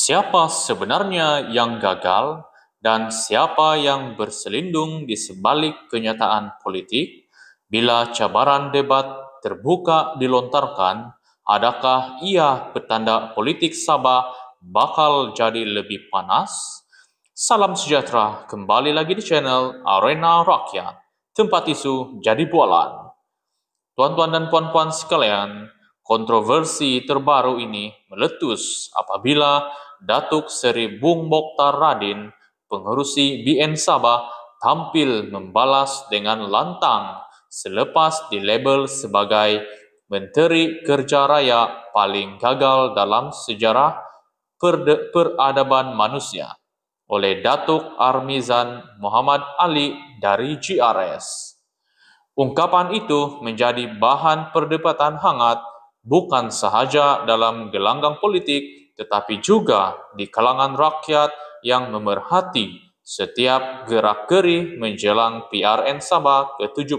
Siapa sebenarnya yang gagal dan siapa yang berselindung di sebalik kenyataan politik? Bila cabaran debat terbuka dilontarkan, adakah ia petanda politik Sabah bakal jadi lebih panas? Salam sejahtera, kembali lagi di channel Arena Rakyat, tempat isu jadi bualan. Tuan-tuan dan puan-puan sekalian, kontroversi terbaru ini meletus apabila Datuk Seri Bung Mokhtar Radin, pengerusi BN Sabah, tampil membalas dengan lantang selepas dilabel sebagai Menteri Kerja Raya paling gagal dalam sejarah peradaban manusia oleh Datuk Armizan Muhammad Ali dari GRS. Ungkapan itu menjadi bahan perdebatan hangat bukan sahaja dalam gelanggang politik tetapi juga di kalangan rakyat yang memerhati setiap gerak-geri menjelang PRN Sabah ke-17.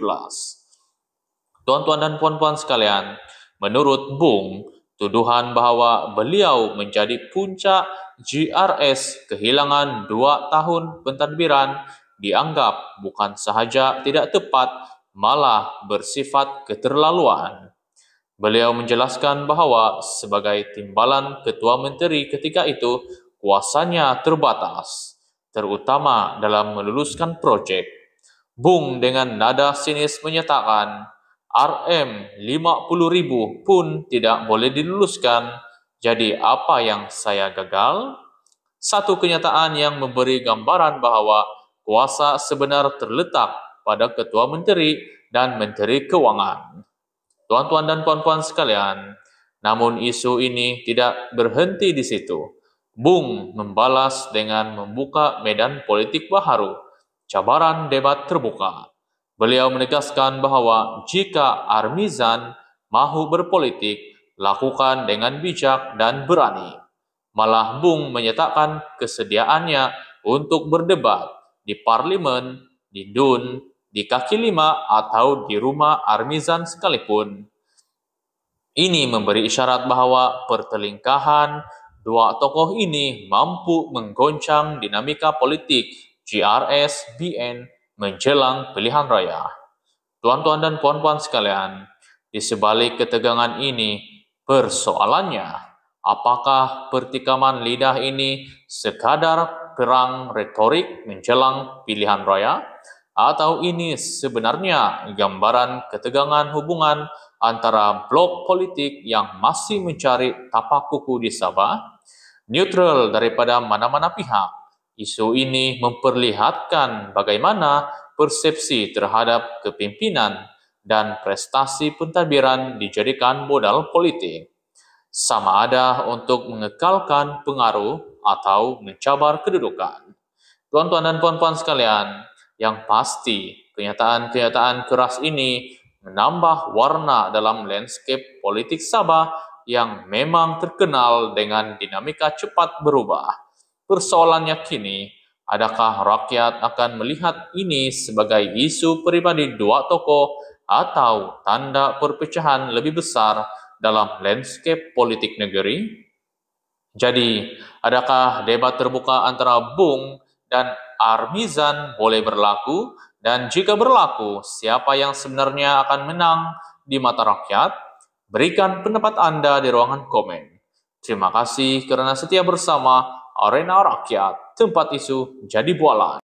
Tuan-tuan dan puan-puan sekalian, menurut Bung, tuduhan bahawa beliau menjadi puncak GRS kehilangan 2 tahun pentadbiran dianggap bukan sahaja tidak tepat, malah bersifat keterlaluan. Beliau menjelaskan bahawa sebagai timbalan Ketua Menteri ketika itu, kuasanya terbatas, terutama dalam meluluskan projek. Bung dengan nada sinis menyatakan, RM50,000 pun tidak boleh diluluskan, jadi apa yang saya gagal? Satu kenyataan yang memberi gambaran bahawa kuasa sebenar terletak pada Ketua Menteri dan Menteri Kewangan. Tuan-tuan dan puan-puan sekalian, namun isu ini tidak berhenti di situ. Bung membalas dengan membuka medan politik baharu, cabaran debat terbuka. Beliau menegaskan bahawa jika Armizan mahu berpolitik, lakukan dengan bijak dan berani. Malah Bung menyatakan kesediaannya untuk berdebat di Parlimen, di DUN, di kaki lima atau di rumah Armizan sekalipun. Ini memberi isyarat bahawa pertelingkahan dua tokoh ini mampu menggoncang dinamika politik GRS BN menjelang pilihan raya. Tuan-tuan dan puan-puan sekalian, di sebalik ketegangan ini, persoalannya, apakah pertikaman lidah ini sekadar perang retorik menjelang pilihan raya? Atau ini sebenarnya gambaran ketegangan hubungan antara blok politik yang masih mencari tapak kuku di Sabah? Neutral daripada mana-mana pihak, isu ini memperlihatkan bagaimana persepsi terhadap kepimpinan dan prestasi pentadbiran dijadikan modal politik, sama ada untuk mengekalkan pengaruh atau mencabar kedudukan. Tuan-tuan dan puan-puan sekalian, yang pasti kenyataan-kenyataan keras ini menambah warna dalam landscape politik Sabah yang memang terkenal dengan dinamika cepat berubah. Persoalannya kini, adakah rakyat akan melihat ini sebagai isu pribadi dua tokoh atau tanda perpecahan lebih besar dalam landscape politik negeri? Jadi, adakah debat terbuka antara Bung dan Armizan boleh berlaku? Dan jika berlaku, siapa yang sebenarnya akan menang di mata rakyat? Berikan pendapat Anda di ruangan komen. Terima kasih kerana setia bersama Arena Rakyat, tempat isu jadi bualan.